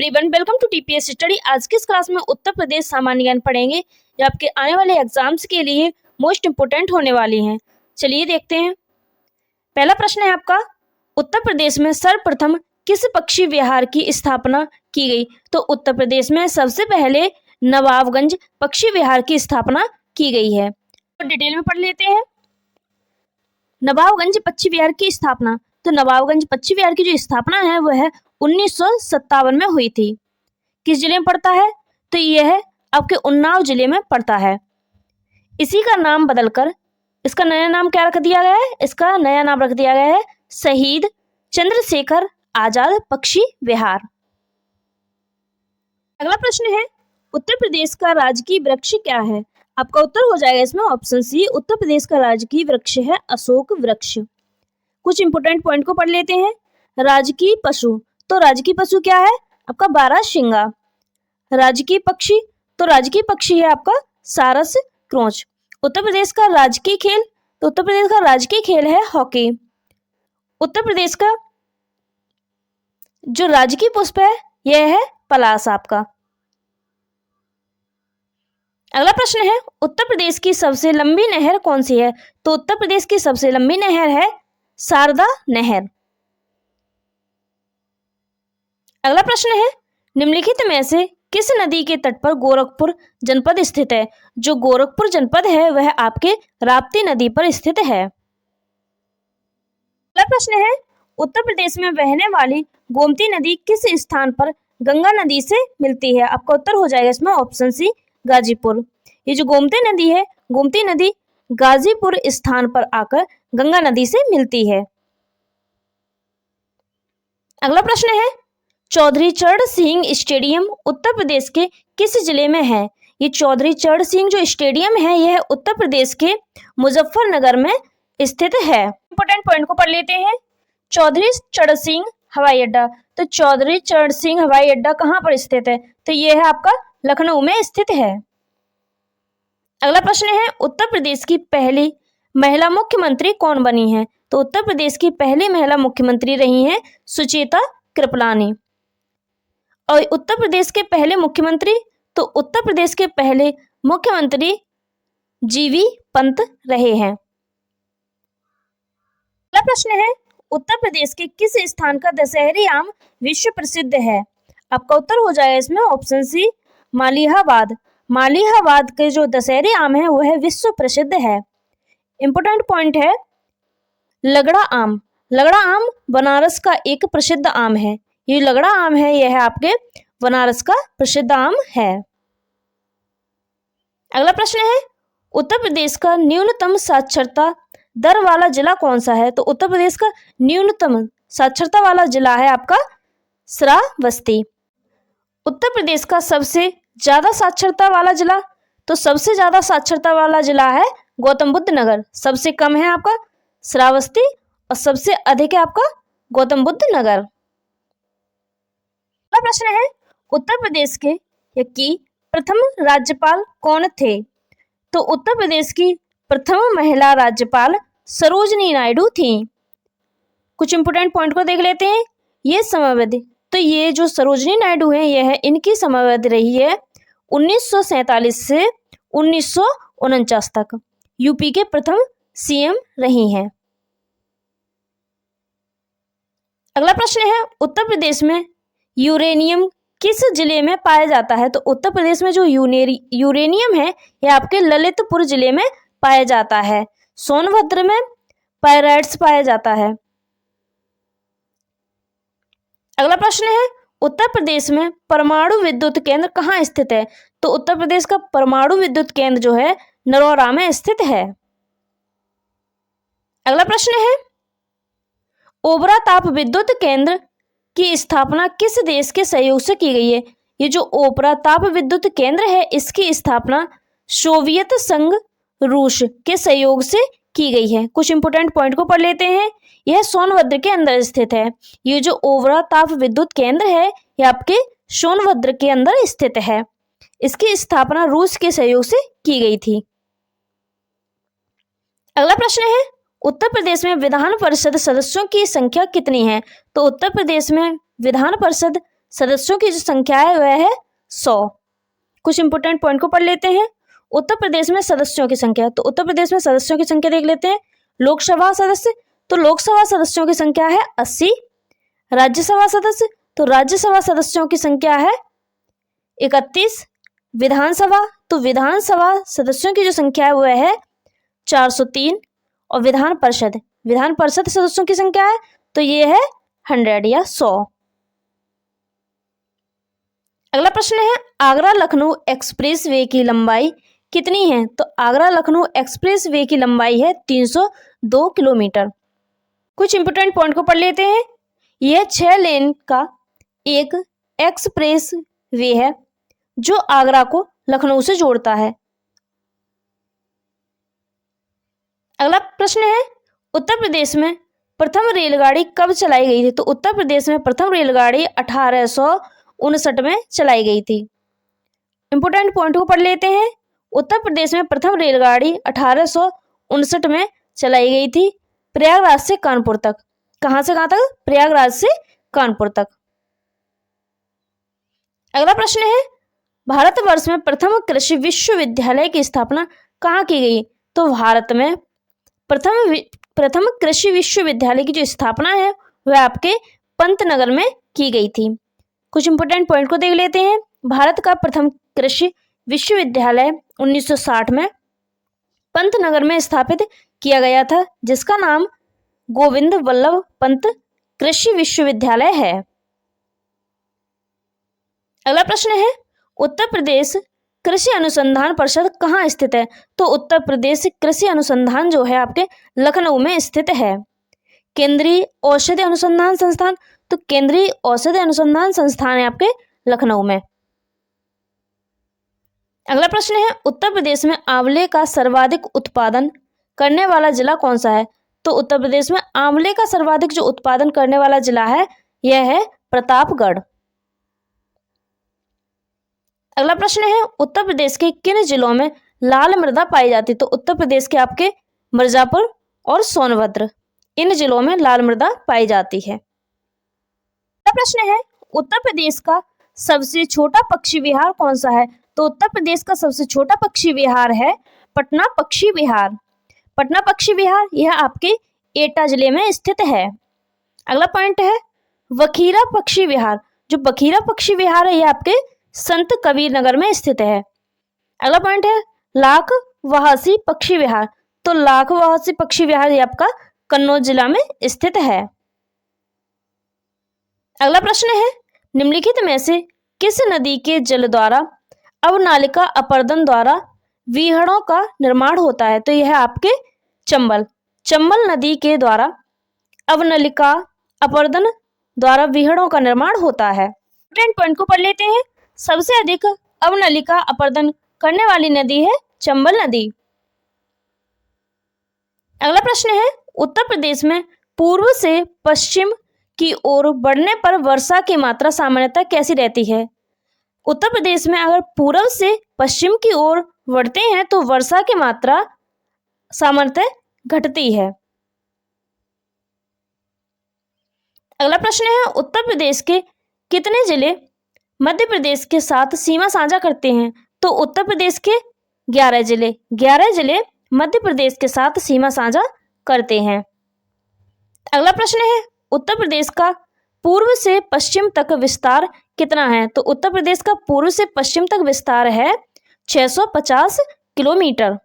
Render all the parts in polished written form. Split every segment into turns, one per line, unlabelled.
Everyone, welcome to TPS study. आज की इस क्लास में उत्तर प्रदेश सामान्य ज्ञान पढ़ेंगे जो आपके आने वाले एग्जाम्स के लिए मोस्ट इंपोर्टेंट होने वाली हैं। चलिए देखते हैं। पहला प्रश्न है आपका, उत्तर प्रदेश में सर्वप्रथम किस पक्षी विहार की स्थापना की गई? तो उत्तर प्रदेश में सबसे पहले नवाबगंज पक्षी विहार की स्थापना की गई है। तो डिटेल में पढ़ लेते हैं। नवाबगंज पक्षी विहार की स्थापना, तो नवाबगंज पक्षी विहार की जो स्थापना है वह 1957 में हुई थी। किस जिले में पड़ता है? तो यह आपके उन्नाव जिले में पड़ता है। इसी का नाम बदलकर इसका नया नाम क्या रख दिया गया है? इसका नया नाम रख दिया गया है शहीद चंद्रशेखर आजाद पक्षी विहार। अगला प्रश्न है, उत्तर प्रदेश का राजकीय वृक्ष क्या है? आपका उत्तर हो जाएगा इसमें ऑप्शन सी, उत्तर प्रदेश का राजकीय वृक्ष है अशोक वृक्ष। कुछ इंपोर्टेंट पॉइंट को पढ़ लेते हैं। राजकीय पशु, तो राजकीय पशु क्या है? आपका बारहसिंगा। राजकीय पक्षी, तो राजकीय पक्षी है आपका सारस क्रोच। उत्तर प्रदेश का राजकीय खेल, तो उत्तर प्रदेश का राजकीय खेल है हॉकी। उत्तर प्रदेश का जो राजकीय पुष्प है यह है पलाश आपका। अगला प्रश्न है, उत्तर प्रदेश की सबसे लंबी नहर कौन सी है? तो उत्तर प्रदेश की सबसे लंबी नहर है शारदा नहर। अगला प्रश्न है, निम्नलिखित में से किस नदी के तट पर गोरखपुर जनपद स्थित है? जो गोरखपुर जनपद है वह आपके राप्ती नदी पर स्थित है। अगला प्रश्न है, उत्तर प्रदेश में बहने वाली गोमती नदी किस स्थान पर गंगा नदी से मिलती है? आपका उत्तर हो जाएगा इसमें ऑप्शन सी, गाजीपुर। ये जो गोमती नदी है, गोमती नदी गाजीपुर स्थान पर आकर गंगा नदी से मिलती है। अगला प्रश्न है, चौधरी चरण सिंह स्टेडियम उत्तर प्रदेश के किस जिले में है? ये चौधरी चरण सिंह जो स्टेडियम है यह उत्तर प्रदेश के मुजफ्फरनगर में स्थित है। इंपोर्टेंट पॉइंट को पढ़ लेते हैं। चौधरी चरण सिंह हवाई अड्डा, तो चौधरी चरण सिंह हवाई अड्डा कहाँ पर स्थित है? तो यह है आपका लखनऊ में स्थित है। अगला प्रश्न है, उत्तर प्रदेश की पहली महिला मुख्यमंत्री कौन बनी है? तो उत्तर प्रदेश की पहली महिला मुख्यमंत्री रही हैं सुचेता कृपलानी। और उत्तर प्रदेश के पहले मुख्यमंत्री, तो उत्तर प्रदेश के पहले मुख्यमंत्री जीवी पंत रहे हैं। अगला प्रश्न है, उत्तर प्रदेश के किस स्थान का दशहरी आम विश्व प्रसिद्ध है? आपका उत्तर हो जाएगा इसमें ऑप्शन सी, मालिहाबाद। मालिहाबाद के जो दशहरी आम है वह विश्व प्रसिद्ध है। इंपोर्टेंट पॉइंट है लगड़ा आम। लगड़ा आम बनारस का एक प्रसिद्ध आम है। ये लगड़ा आम है यह आपके बनारस का प्रसिद्ध आम है। अगला प्रश्न है, उत्तर प्रदेश का न्यूनतम साक्षरता दर वाला जिला कौन सा है? तो उत्तर प्रदेश का न्यूनतम साक्षरता वाला जिला है आपका श्रावस्ती। उत्तर प्रदेश का सबसे ज्यादा साक्षरता वाला जिला, तो सबसे ज्यादा साक्षरता वाला जिला है गौतम बुद्ध नगर। सबसे कम है आपका श्रावस्ती और सबसे अधिक है आपका गौतम बुद्ध नगर। अगला प्रश्न है, उत्तर प्रदेश के की प्रथम राज्यपाल कौन थे? तो उत्तर प्रदेश की प्रथम महिला राज्यपाल सरोजनी नायडू थी। कुछ इंपोर्टेंट पॉइंट को देख लेते हैं। ये समयावधि, तो ये जो सरोजनी नायडू है यह इनकी समयावधि रही है 1947 से 1949 तक। यूपी के प्रथम सीएम रही हैं। अगला प्रश्न है, उत्तर प्रदेश में यूरेनियम किस जिले में पाया जाता है? तो उत्तर प्रदेश में जो यूरेनियम है यह आपके ललितपुर जिले में पाया जाता है। सोनभद्र में पायराइट्स पाया जाता है। अगला प्रश्न है, उत्तर प्रदेश में परमाणु विद्युत केंद्र कहाँ स्थित है? तो उत्तर प्रदेश का परमाणु विद्युत केंद्र जो है नरौरा में स्थित है। अगला प्रश्न है, ओबरा ताप विद्युत केंद्र की स्थापना किस देश के सहयोग से की गई है? ये जो ओबरा ताप विद्युत केंद्र है इसकी स्थापना सोवियत संघ रूस के सहयोग से की गई है। कुछ इंपोर्टेंट पॉइंट को पढ़ लेते हैं। यह सोनभद्र के अंदर स्थित है। ये जो ओबरा ताप विद्युत केंद्र है यह आपके सोनभद्र के अंदर स्थित है। इसकी स्थापना रूस के सहयोग से की गई थी। अगला प्रश्न है, उत्तर प्रदेश में विधान परिषद सदस्यों की संख्या कितनी है? तो उत्तर प्रदेश में विधान परिषद सदस्यों की जो संख्या है वह है 100। कुछ इंपोर्टेंट पॉइंट को पढ़ लेते हैं। उत्तर प्रदेश में सदस्यों की संख्या, तो उत्तर प्रदेश में सदस्यों की संख्या देख लेते हैं। लोकसभा सदस्य, तो लोकसभा सदस्यों की संख्या है 80। राज्यसभा सदस्य, तो राज्यसभा सदस्यों की संख्या है 31। विधानसभा, तो विधानसभा सदस्यों की जो संख्या है वह है 403। और विधान परिषद सदस्यों की संख्या है तो ये है 100 या 100। अगला प्रश्न है आगरा लखनऊ एक्सप्रेस वे की लंबाई कितनी है? तो आगरा लखनऊ एक्सप्रेस वे की लंबाई है 302 किलोमीटर। कुछ इंपोर्टेंट पॉइंट को पढ़ लेते हैं। यह 6 लेन का एक एक्सप्रेस वे है जो आगरा को लखनऊ से जोड़ता है। अगला प्रश्न है उत्तर प्रदेश में प्रथम रेलगाड़ी कब चलाई गई थी? तो उत्तर प्रदेश में प्रथम रेलगाड़ी 1859 में चलाई गई थी। इंपोर्टेंट पॉइंट को पढ़ लेते हैं। उत्तर प्रदेश में प्रथम रेलगाड़ी 1859 में चलाई गई थी प्रयागराज से कानपुर तक। कहां से कहां तक? प्रयागराज से कानपुर तक। अगला प्रश्न है भारतवर्ष में प्रथम कृषि विश्वविद्यालय की स्थापना कहाँ की गई? तो भारत में प्रथम कृषि विश्वविद्यालय की जो स्थापना है वह आपके पंतनगर में की गई थी। कुछ इंपोर्टेंट पॉइंट को देख लेते हैं। भारत का प्रथम कृषि विश्वविद्यालय 1960 में पंतनगर में स्थापित किया गया था जिसका नाम गोविंद वल्लभ पंत कृषि विश्वविद्यालय है। अगला प्रश्न है उत्तर प्रदेश कृषि अनुसंधान परिषद कहाँ स्थित है? तो उत्तर प्रदेश कृषि अनुसंधान जो है आपके लखनऊ में स्थित है। केंद्रीय औषधि अनुसंधान संस्थान, तो केंद्रीय औषधि अनुसंधान संस्थान है आपके लखनऊ में। अगला प्रश्न है उत्तर प्रदेश में आंवले का सर्वाधिक उत्पादन करने वाला जिला कौन सा है? तो उत्तर प्रदेश में आंवले का सर्वाधिक जो उत्पादन करने वाला जिला है यह है प्रतापगढ़। अगला प्रश्न है उत्तर प्रदेश के किन जिलों में लाल मृदा पाई जाती है? तो उत्तर प्रदेश के आपके मिर्जापुर और सोनभद्र, इन जिलों में लाल मृदा पाई जाती है। अगला प्रश्न है उत्तर प्रदेश का सबसे छोटा पक्षी विहार कौन सा है? तो उत्तर प्रदेश का सबसे छोटा पक्षी विहार है पटना पक्षी विहार। पटना पक्षी विहार यह आपके एटा जिले में स्थित है। अगला पॉइंट है बखीरा पक्षी विहार। जो बखीरा पक्षी विहार है यह आपके संत कबीर नगर में स्थित है। अगला पॉइंट है लाख वहासी पक्षी विहार। तो लाख वहासी पक्षी विहार ये आपका कन्नौज जिला में स्थित है। अगला प्रश्न है निम्नलिखित में से किस नदी के जल द्वारा अवनालिका अपरदन द्वारा विहड़ों का निर्माण होता है? तो यह आपके चंबल नदी के द्वारा अवनालिका अपरदन द्वारा विहड़ों का निर्माण होता है। इंपोर्टेंट पॉइंट को पढ़ लेते हैं। सबसे अधिक अवनालिका अपरदन करने वाली नदी है चंबल नदी। अगला प्रश्न है उत्तर प्रदेश में पूर्व से पश्चिम की ओर बढ़ने पर वर्षा की मात्रा सामान्यतः कैसी रहती है? उत्तर प्रदेश में अगर पूर्व से पश्चिम की ओर बढ़ते हैं तो वर्षा की मात्रा सामान्यतः घटती है। अगला प्रश्न है उत्तर प्रदेश के कितने जिले मध्य प्रदेश के साथ सीमा साझा करते हैं? तो उत्तर प्रदेश के 11 जिले मध्य प्रदेश के साथ सीमा साझा करते हैं। अगला प्रश्न है उत्तर प्रदेश का पूर्व से पश्चिम तक विस्तार कितना है? तो उत्तर प्रदेश का पूर्व से पश्चिम तक विस्तार है 650 किलोमीटर।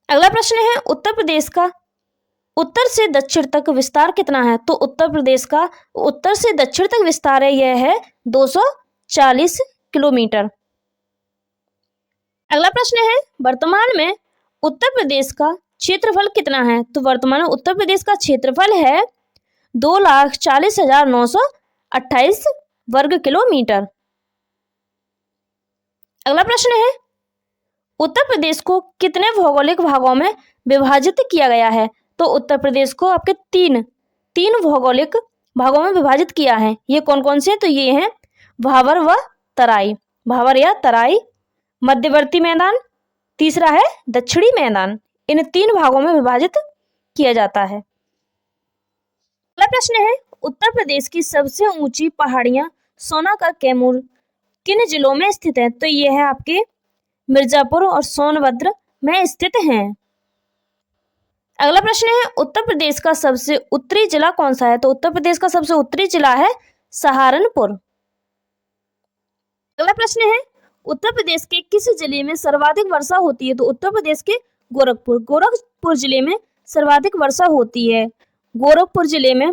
अगला प्रश्न है उत्तर प्रदेश का उत्तर से दक्षिण तक विस्तार कितना है? तो उत्तर प्रदेश का उत्तर से दक्षिण तक विस्तार है यह है 240 किलोमीटर। अगला प्रश्न है वर्तमान में उत्तर प्रदेश का क्षेत्रफल कितना है? तो वर्तमान में उत्तर प्रदेश का क्षेत्रफल है 2,40,928 वर्ग किलोमीटर। अगला प्रश्न है उत्तर प्रदेश को कितने भौगोलिक भागों में विभाजित किया गया है? तो उत्तर प्रदेश को आपके तीन भौगोलिक भागों में विभाजित किया है। ये कौन कौन से हैं? तो ये हैं भावर व तराई, भावर या तराई, मध्यवर्ती मैदान, तीसरा है दक्षिणी मैदान। इन 3 भागों में विभाजित किया जाता है। अगला प्रश्न है उत्तर प्रदेश की सबसे ऊंची पहाड़ियां सोनाक और कैमूर किन जिलों में स्थित है? तो यह है आपके मिर्जापुर और सोनभद्र में स्थित हैं। अगला प्रश्न है उत्तर प्रदेश का सबसे उत्तरी जिला कौन सा है? तो उत्तर प्रदेश का सबसे उत्तरी जिला है सहारनपुर। अगला प्रश्न है उत्तर प्रदेश के किस जिले में सर्वाधिक वर्षा होती है? तो उत्तर प्रदेश के गोरखपुर जिले में सर्वाधिक वर्षा होती है। गोरखपुर जिले में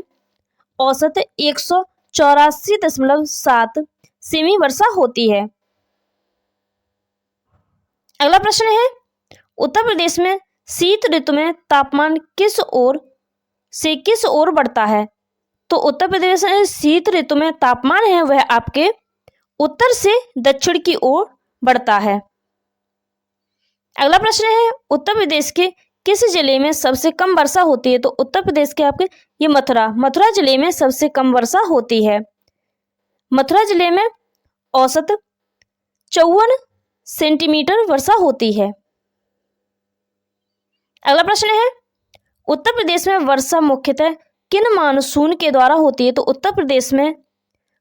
औसत 184.7 सेमी वर्षा होती है। अगला प्रश्न है उत्तर प्रदेश में शीत ऋतु में तापमान किस ओर बढ़ता है? तो उत्तर प्रदेश में शीत ऋतु में तापमान है वह आपके उत्तर से दक्षिण की ओर बढ़ता है। अगला प्रश्न है उत्तर प्रदेश के किस जिले में सबसे कम वर्षा होती है? तो उत्तर प्रदेश के आपके ये मथुरा जिले में सबसे कम वर्षा होती है। मथुरा जिले में औसत 54 सेंटीमीटर वर्षा होती है। अगला प्रश्न है उत्तर प्रदेश में वर्षा मुख्यतः किन मानसून के द्वारा होती है? तो उत्तर प्रदेश में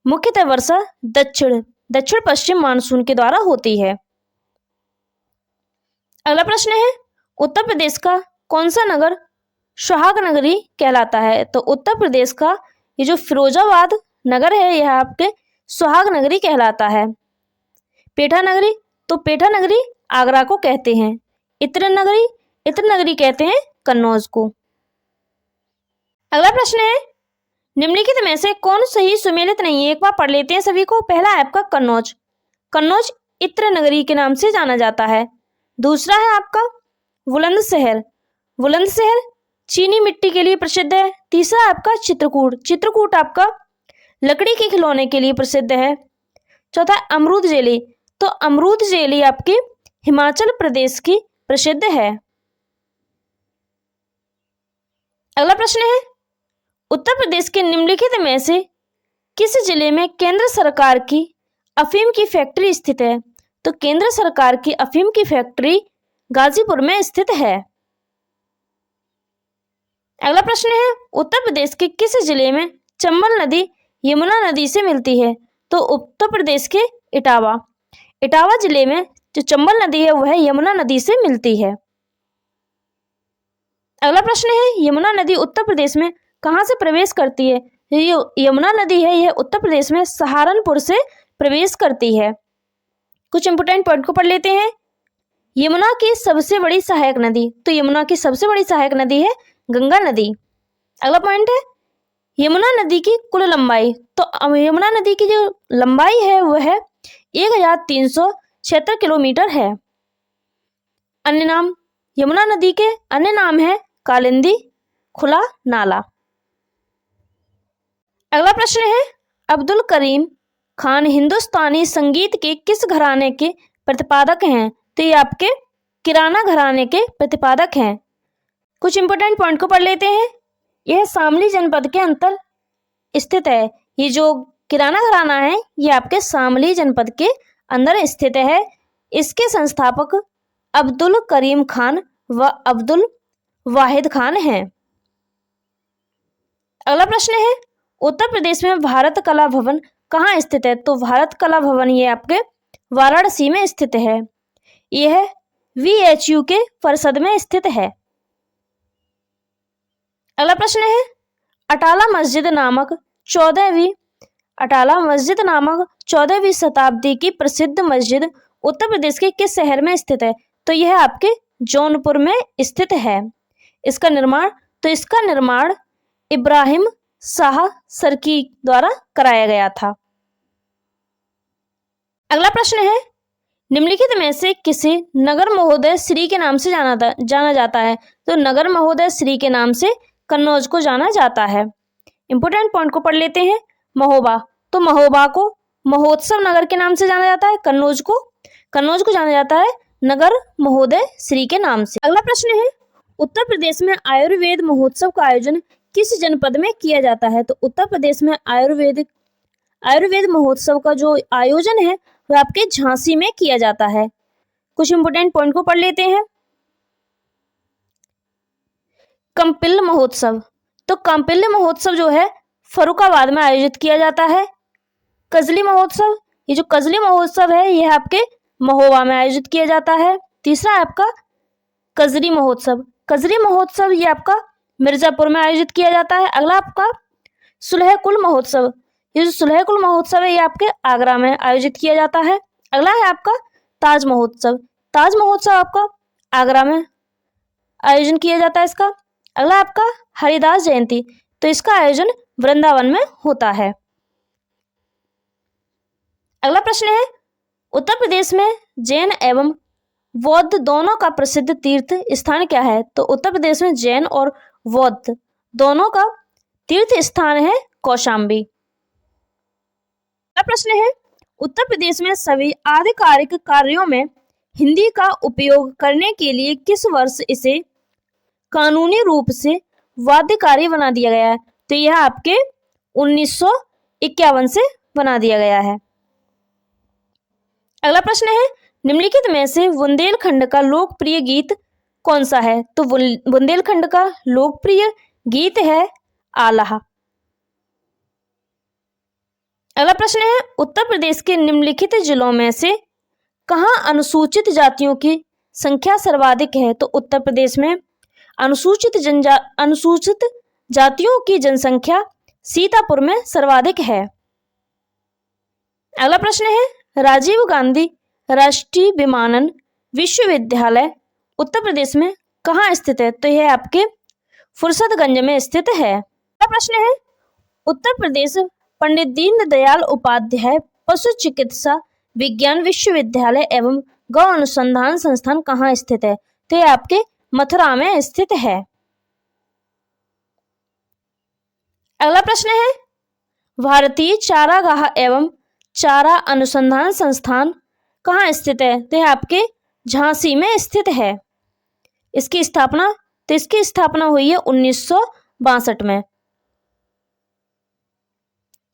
मुख्यतः वर्षा दक्षिण पश्चिम मानसून के द्वारा होती है। अगला प्रश्न है उत्तर प्रदेश का कौन सा नगर सुहाग नगरी कहलाता है? तो उत्तर प्रदेश का ये जो फिरोजाबाद नगर है यह आपके सुहाग नगरी कहलाता है। पेठा नगरी, तो पेठा नगरी आगरा को कहते हैं। इत्र नगरी कहते हैं कन्नौज को। अगला प्रश्न है निम्नलिखित में से कौन सही सुमेलित नहीं है? एक बार पढ़ लेते हैं सभी को। पहला है आपका कन्नौज इत्र नगरी के नाम से जाना जाता है। दूसरा है आपका बुलंदशहर चीनी मिट्टी के लिए प्रसिद्ध है। तीसरा है आपका चित्रकूट आपका लकड़ी के खिलौने के लिए प्रसिद्ध है। चौथा अमरूद जेली, तो अमरूद जेली आपके हिमाचल प्रदेश की प्रसिद्ध है। अगला प्रश्न है उत्तर प्रदेश के निम्नलिखित में से किस जिले में केंद्र सरकार की अफीम की फैक्ट्री स्थित है? तो केंद्र सरकार की अफीम की फैक्ट्री गाजीपुर में स्थित है। अगला प्रश्न है उत्तर प्रदेश के किस जिले में चंबल नदी यमुना नदी से मिलती है? तो उत्तर प्रदेश के इटावा जिले में जो चंबल नदी है वह यमुना नदी से मिलती है। अगला प्रश्न है यमुना नदी उत्तर प्रदेश में कहां से प्रवेश करती है? यमुना नदी है यह उत्तर प्रदेश में सहारनपुर से प्रवेश करती है। कुछ इंपोर्टेंट पॉइंट को पढ़ लेते हैं। यमुना की सबसे बड़ी सहायक नदी, तो यमुना की सबसे बड़ी सहायक नदी है गंगा नदी। अगला पॉइंट है यमुना नदी की कुल लंबाई, तो यमुना नदी की जो लंबाई है वह 1376 किलोमीटर है। अन्य नाम यमुना नदी के अन्य नाम है कालिंदी, खुला नाला। अगला प्रश्न है अब्दुल करीम खान हिंदुस्तानी संगीत के किस घराने के प्रतिपादक हैं? तो ये आपके किराना घराने के प्रतिपादक हैं। कुछ इंपोर्टेंट पॉइंट को पढ़ लेते हैं। यह शामली जनपद के अंतर स्थित है। ये जो किराना घराना है ये आपके शामली जनपद के अंदर स्थित है। इसके संस्थापक अब्दुल करीम खान व अब्दुल वाहिद खान हैं। अगला प्रश्न है उत्तर प्रदेश में भारत कला भवन कहाँ स्थित है? तो भारत कला भवन ये आपके वाराणसी में स्थित है। यह VHU के परिषद में स्थित है। अगला प्रश्न है अटाला मस्जिद नामक 14वीं शताब्दी की प्रसिद्ध मस्जिद उत्तर प्रदेश के किस शहर में स्थित है? तो यह आपके जौनपुर में स्थित है। इसका निर्माण इब्राहिम शाह सरकी द्वारा कराया गया था। अगला प्रश्न है निम्नलिखित में से किसे नगर महोदय श्री के नाम से जाना जाता है? तो नगर महोदय श्री के नाम से कन्नौज को जाना जाता है। इंपोर्टेंट पॉइंट को पढ़ लेते हैं। महोबा, तो महोबा को महोत्सव नगर के नाम से जाना जाता है। कन्नौज को जाना जाता है नगर महोदय श्री के नाम से। अगला प्रश्न है उत्तर प्रदेश में आयुर्वेद महोत्सव का आयोजन किस जनपद में किया जाता है? तो उत्तर प्रदेश में आयुर्वेद महोत्सव का जो आयोजन है वह आपके झांसी में किया जाता है। कुछ इंपोर्टेंट पॉइंट को पढ़ लेते हैं। कंपिल महोत्सव, तो कंपिल महोत्सव जो है फर्रुखाबाद में आयोजित किया जाता है। कजली महोत्सव, ये जो कजली महोत्सव है यह आपके महोबा में आयोजित किया जाता है। तीसरा है आपका कजरी महोत्सव, कजरी महोत्सव ये आपका मिर्जापुर में आयोजित किया जाता है। अगला आपका सुलह-कुल महोत्सव, ये जो सुलह-कुल महोत्सव है ये आपके आगरा में आयोजित किया जाता है। अगला है आपका ताज महोत्सव, ताज महोत्सव आपका आगरा में आयोजन किया जाता है इसका। अगला आपका हरिदास जयंती, तो इसका आयोजन वृंदावन में होता है। अगला प्रश्न है उत्तर प्रदेश में जैन एवं बौद्ध दोनों का प्रसिद्ध तीर्थ स्थान क्या है? तो उत्तर प्रदेश में जैन और बौद्ध दोनों का तीर्थ स्थान है कौशाम्बी। अगला प्रश्न है उत्तर प्रदेश में सभी आधिकारिक कार्यों में हिंदी का उपयोग करने के लिए किस वर्ष इसे कानूनी रूप से बाध्यकारी बना दिया गया है? तो यह आपके 1951 से बना दिया गया है। अगला प्रश्न है निम्नलिखित में से बुंदेलखंड का लोकप्रिय गीत कौन सा है? तो बुंदेलखंड का लोकप्रिय गीत है आल्हा। अगला प्रश्न है उत्तर प्रदेश के निम्नलिखित जिलों में से कहाँ अनुसूचित जातियों की संख्या सर्वाधिक है? तो उत्तर प्रदेश में अनुसूचित जातियों की जनसंख्या सीतापुर में सर्वाधिक है। अगला प्रश्न है राजीव गांधी राष्ट्रीय विमानन विश्वविद्यालय उत्तर प्रदेश में कहाँ स्थित है? तो यह आपके फुर्सतगंज में स्थित है। अगला प्रश्न है उत्तर प्रदेश पंडित दीनदयाल उपाध्याय पशु चिकित्सा विज्ञान विश्वविद्यालय एवं गौ अनुसंधान संस्थान कहाँ स्थित है? तो यह आपके मथुरा में स्थित है। अगला प्रश्न है भारतीय चारागाह एवं चारा अनुसंधान संस्थान कहाँ स्थित है? तो यह आपके झांसी में स्थित है। इसकी स्थापना हुई है 1962 में।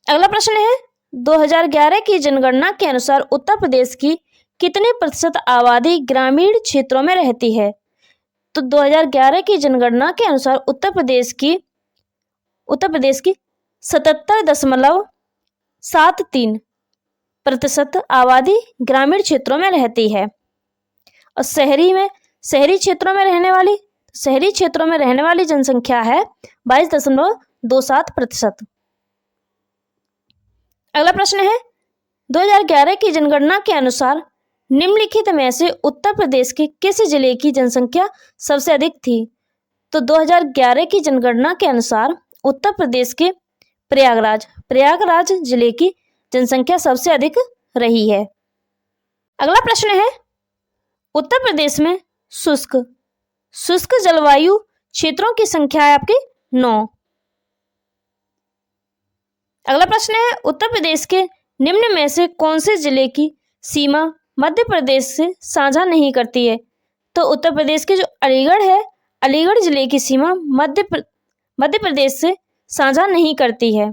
अगला प्रश्न है 2011 की जनगणना के अनुसार उत्तर प्रदेश की कितने प्रतिशत आबादी ग्रामीण क्षेत्रों में रहती है? तो 2011 की जनगणना के अनुसार उत्तर प्रदेश की 77.73% आबादी ग्रामीण क्षेत्रों में रहती है और शहरी क्षेत्रों में रहने वाली जनसंख्या है 22.27%। अगला प्रश्न है 2011 की जनगणना के अनुसार निम्नलिखित में से उत्तर प्रदेश के किस जिले की जनसंख्या सबसे अधिक थी? तो 2011 की जनगणना के अनुसार उत्तर प्रदेश के प्रयागराज जिले की जनसंख्या सबसे अधिक रही है। अगला प्रश्न है उत्तर प्रदेश में शुष्क जलवायु क्षेत्रों की संख्या है आपकी 9। अगला प्रश्न है उत्तर प्रदेश के निम्न में से कौन से जिले की सीमा मध्य प्रदेश से साझा नहीं करती है? तो उत्तर प्रदेश के जो अलीगढ़ है, अलीगढ़ जिले की सीमा मध्य प्रदेश से साझा नहीं करती है।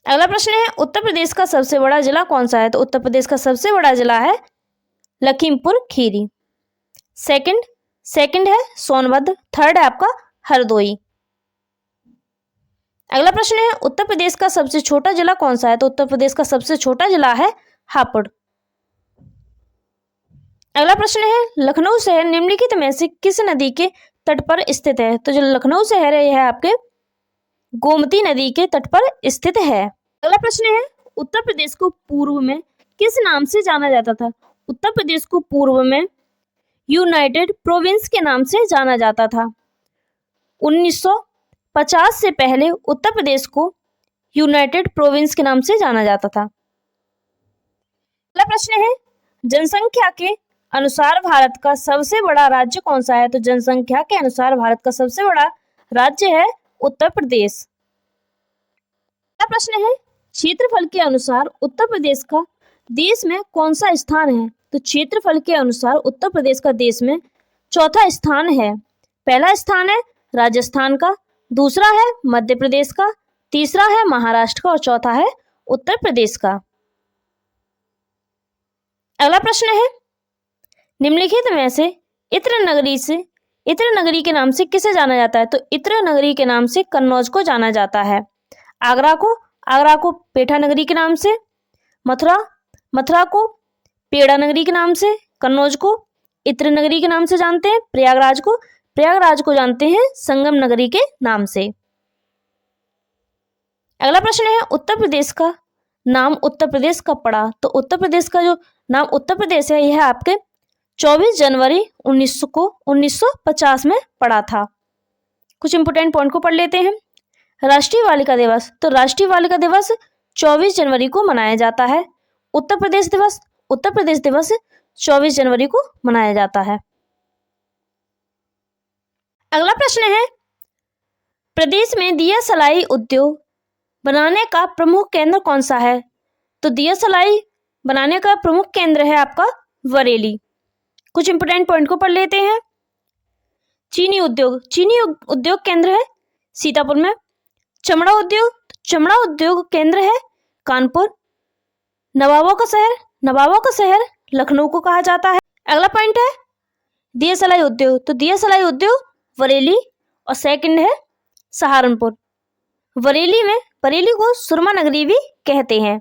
अगला प्रश्न है उत्तर प्रदेश का सबसे बड़ा जिला कौन सा है? तो उत्तर प्रदेश का सबसे बड़ा जिला है लखीमपुर खीरी। सेकंड है सोनभद्र, थर्ड है आपका हरदोई। अगला प्रश्न है उत्तर प्रदेश का सबसे छोटा जिला कौन सा है? तो उत्तर प्रदेश का सबसे छोटा जिला है हापुड़। अगला प्रश्न है लखनऊ शहर निम्नलिखित में से किस नदी के तट पर स्थित है? तो जो लखनऊ शहर है यह आपके गोमती नदी के तट पर स्थित है। अगला प्रश्न है उत्तर प्रदेश को पूर्व में किस नाम से जाना जाता था? उत्तर प्रदेश को पूर्व में यूनाइटेड प्रोविंस के नाम से जाना जाता था। 1950 से पहले उत्तर प्रदेश को यूनाइटेड प्रोविंस के नाम से जाना जाता था। अगला प्रश्न है जनसंख्या के अनुसार भारत का सबसे बड़ा राज्य कौन सा है? तो जनसंख्या के अनुसार भारत का सबसे बड़ा राज्य है उत्तर प्रदेश। अगला प्रश्न है क्षेत्रफल के अनुसार उत्तर प्रदेश का देश में कौन सा स्थान है? तो क्षेत्रफल के अनुसार उत्तर प्रदेश का देश में चौथा स्थान है। पहला स्थान है राजस्थान का, दूसरा है मध्य प्रदेश का, तीसरा है महाराष्ट्र का और चौथा है उत्तर प्रदेश का। अगला प्रश्न है निम्नलिखित में से इत्र नगरी से इत्र नगरी के नाम से किसे जाना जाता है? तो इत्र नगरी के नाम से कन्नौज को जाना जाता है। आगरा को पेठा नगरी के नाम से, मथुरा को पेड़ा नगरी के नाम से, कन्नौज को इत्र नगरी के नाम से जानते हैं, प्रयागराज को जानते हैं संगम नगरी के नाम से। अगला प्रश्न है उत्तर प्रदेश का नाम उत्तर प्रदेश कब पड़ा? तो उत्तर प्रदेश का जो नाम उत्तर प्रदेश है यह आपके 24 जनवरी 1950 में पड़ा था। कुछ इंपोर्टेंट पॉइंट को पढ़ लेते हैं। राष्ट्रीय बालिका दिवस, तो राष्ट्रीय बालिका दिवस 24 जनवरी को मनाया जाता है। उत्तर प्रदेश दिवस 24 जनवरी को मनाया जाता है। अगला प्रश्न है प्रदेश में दिया सलाई उद्योग बनाने का प्रमुख केंद्र कौन सा है? तो दिया सलाई बनाने का प्रमुख केंद्र है आपका बरेली। कुछ इंपोर्टेंट पॉइंट को पढ़ लेते हैं। चीनी उद्योग केंद्र है सीतापुर में। चमड़ा उद्योग केंद्र है कानपुर। नवाबों का शहर लखनऊ को कहा जाता है। अगला पॉइंट है दिया सलाई उद्योग, तो दिया सलाई उद्योग बरेली और सेकंड है सहारनपुर। बरेली को सुरमा नगरी भी कहते हैं।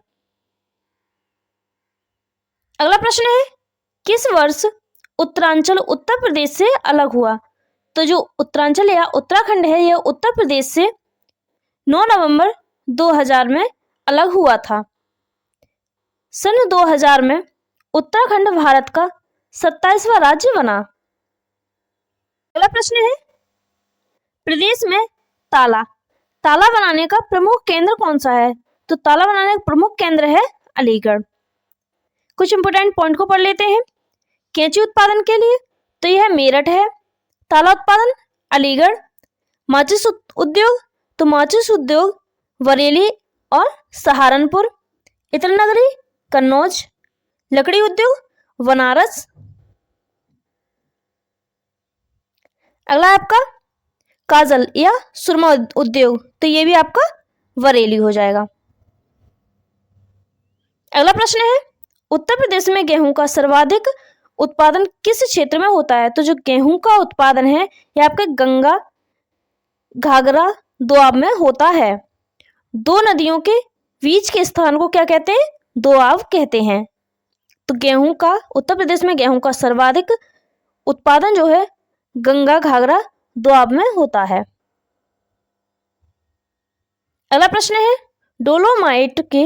अगला प्रश्न है किस वर्ष उत्तरांचल उत्तर प्रदेश से अलग हुआ? तो जो उत्तरांचल या उत्तराखंड है यह उत्तर प्रदेश से 9 नवंबर 2000 में अलग हुआ था। सन 2000 में उत्तराखंड भारत का 27वां राज्य बना। अगला प्रश्न है प्रदेश में ताला बनाने का प्रमुख केंद्र कौन सा है? तो ताला बनाने का प्रमुख केंद्र है अलीगढ़। कुछ इंपोर्टेंट पॉइंट को पढ़ लेते हैं। कैंची उत्पादन के लिए तो यह मेरठ है। ताला उत्पादन अलीगढ़। माचिस उद्योग बरेली और सहारनपुर। इत्र नगरी कन्नौज। लकड़ी उद्योग बनारस। अगला आपका काजल या सुरमा उद्योग, तो ये भी आपका बरेली हो जाएगा। अगला प्रश्न है उत्तर प्रदेश में गेहूं का सर्वाधिक उत्पादन किस क्षेत्र में होता है? तो जो गेहूं का उत्पादन है यह आपके गंगा घाघरा दोआब में होता है। दो नदियों के बीच के स्थान को क्या कहते हैं? दोआब कहते हैं। तो उत्तर प्रदेश में गेहूं का सर्वाधिक उत्पादन जो है गंगा घाघरा दोआब में होता है। अगला प्रश्न है डोलोमाइट के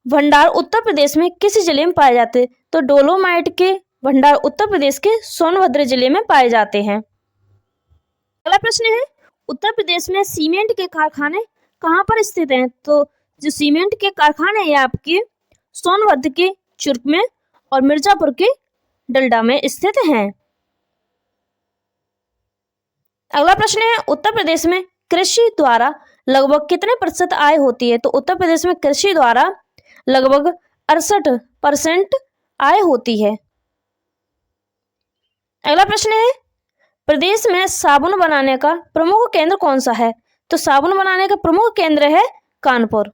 भंडार उत्तर प्रदेश में किस जिले में पाए जाते हैं? तो डोलोमाइट के भंडार उत्तर प्रदेश के सोनभद्र जिले में पाए जाते हैं। अगला प्रश्न है उत्तर प्रदेश में सीमेंट के कारखाने कहाँ पर स्थित हैं? तो जो सीमेंट के कारखाने हैं आपके सोनभद्र के चुर्क में और मिर्जापुर के डलडा में स्थित हैं। अगला प्रश्न है उत्तर प्रदेश में कृषि द्वारा लगभग कितने प्रतिशत आय होती है? तो उत्तर प्रदेश में कृषि द्वारा लगभग 68% आय होती है। अगला प्रश्न है प्रदेश में साबुन बनाने का प्रमुख केंद्र कौन सा है? तो साबुन बनाने का प्रमुख केंद्र है कानपुर।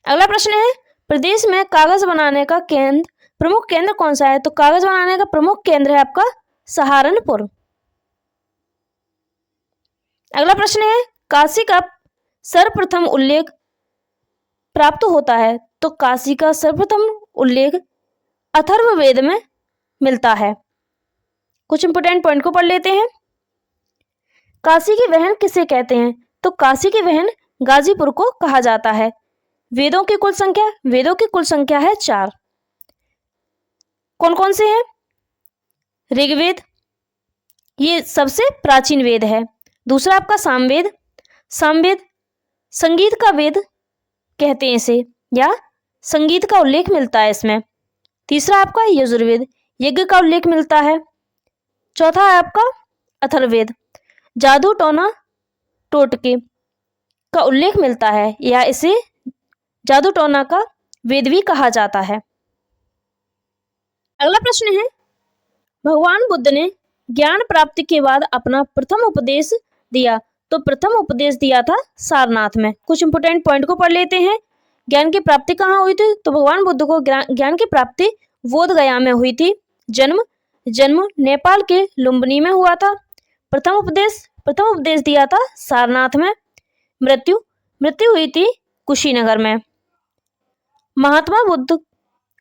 अगला प्रश्न है प्रदेश में कागज बनाने का प्रमुख केंद्र कौन सा है? तो कागज बनाने का प्रमुख केंद्र है आपका सहारनपुर। अगला प्रश्न है काशी का सर्वप्रथम उल्लेख प्राप्त होता है? तो काशी का सर्वप्रथम उल्लेख अथर्ववेद में मिलता है। कुछ इंपोर्टेंट पॉइंट को पढ़ लेते हैं। काशी की बहन किसे कहते हैं? तो काशी की बहन गाजीपुर को कहा जाता है। वेदों की कुल संख्या है 4। कौन कौन से हैं? ऋग्वेद, ये सबसे प्राचीन वेद है। दूसरा आपका सामवेद संगीत का वेद कहते हैं इसे, या संगीत का उल्लेख मिलता है इसमें। तीसरा आपका यजुर्वेद, यज्ञ का उल्लेख मिलता है। चौथा है आपका अथर्ववेद, जादू टोना टोटके का उल्लेख मिलता है, या इसे जादू टोना का वेद भी कहा जाता है। अगला प्रश्न है भगवान बुद्ध ने ज्ञान प्राप्ति के बाद अपना प्रथम उपदेश दिया, तो प्रथम उपदेश दिया था सारनाथ में। कुछ इंपोर्टेंट पॉइंट को पढ़ लेते हैं। ज्ञान की प्राप्ति कहाँ हुई थी? तो भगवान बुद्ध को ज्ञान की प्राप्ति बोध गया में हुई थी। जन्म जन्म नेपाल के लुम्बिनी में हुआ था। प्रथम उपदेश दिया था सारनाथ में। मृत्यु हुई थी कुशीनगर में। महात्मा बुद्ध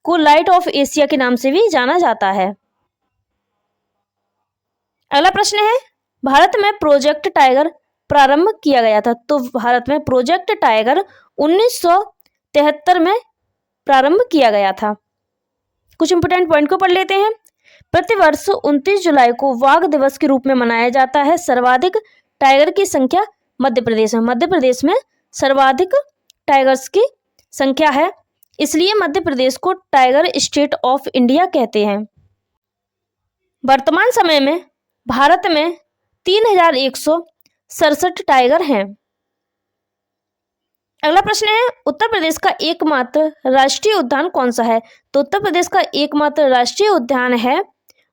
को लाइट ऑफ एशिया के नाम से भी जाना जाता है। अगला प्रश्न है, भारत में प्रोजेक्ट टाइगर प्रारंभ किया गया था। तो भारत में प्रोजेक्ट टाइगर 1973 में प्रारंभ किया गया था। कुछ इंपोर्टेंट पॉइंट को पढ़ लेते हैं। प्रतिवर्ष 29 जुलाई को वाघ दिवस के रूप में मनाया जाता है। सर्वाधिक टाइगर की संख्या मध्य प्रदेश में सर्वाधिक टाइगर्स की संख्या है, इसलिए मध्य प्रदेश को टाइगर स्टेट ऑफ इंडिया कहते हैं। वर्तमान समय में भारत में 3167 टाइगर हैं। अगला प्रश्न है, उत्तर प्रदेश का एकमात्र राष्ट्रीय उद्यान कौन सा है। तो उत्तर प्रदेश का एकमात्र राष्ट्रीय उद्यान है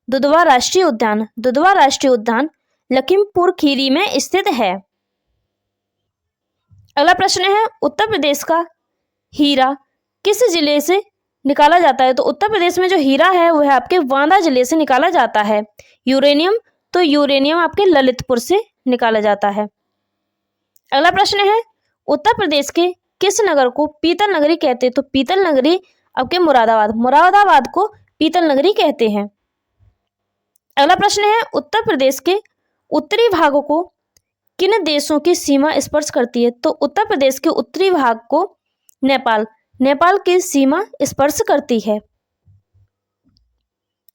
दुधवा राष्ट्रीय उद्यान। दुधवा राष्ट्रीय उद्यान लखीमपुर खीरी में स्थित है। अगला प्रश्न है, उत्तर प्रदेश का हीरा किस जिले से निकाला जाता है। तो उत्तर प्रदेश में जो हीरा है वह आपके बांदा जिले से निकाला जाता है। यूरेनियम आपके ललितपुर से निकाला जाता है। अगला प्रश्न है, उत्तर प्रदेश के किस नगर को पीतल नगरी कहते हैं। तो पीतल नगरी आपके मुरादाबाद को पीतल नगरी कहते हैं। अगला प्रश्न है, उत्तर प्रदेश के उत्तरी भाग को किन देशों की सीमा स्पर्श करती है। तो उत्तर प्रदेश के उत्तरी भाग को नेपाल की सीमा स्पर्श करती है।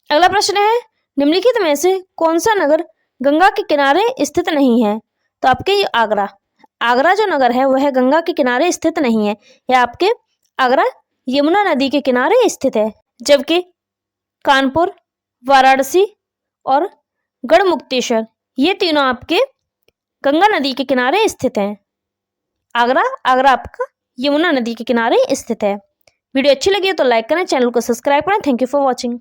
अगला प्रश्न है, निम्नलिखित में से कौन सा नगर गंगा के किनारे स्थित नहीं है। तो आपके आगरा जो नगर है वह गंगा के किनारे स्थित नहीं है। यह आपके आगरा यमुना नदी के किनारे स्थित है, जबकि कानपुर, वाराणसी और गढ़मुक्तेश्वर ये तीनों आपके गंगा नदी के किनारे स्थित हैं। आगरा आपका यमुना नदी के किनारे स्थित है। वीडियो अच्छी लगी तो लाइक करें, चैनल को सब्सक्राइब करें। Thank you for watching.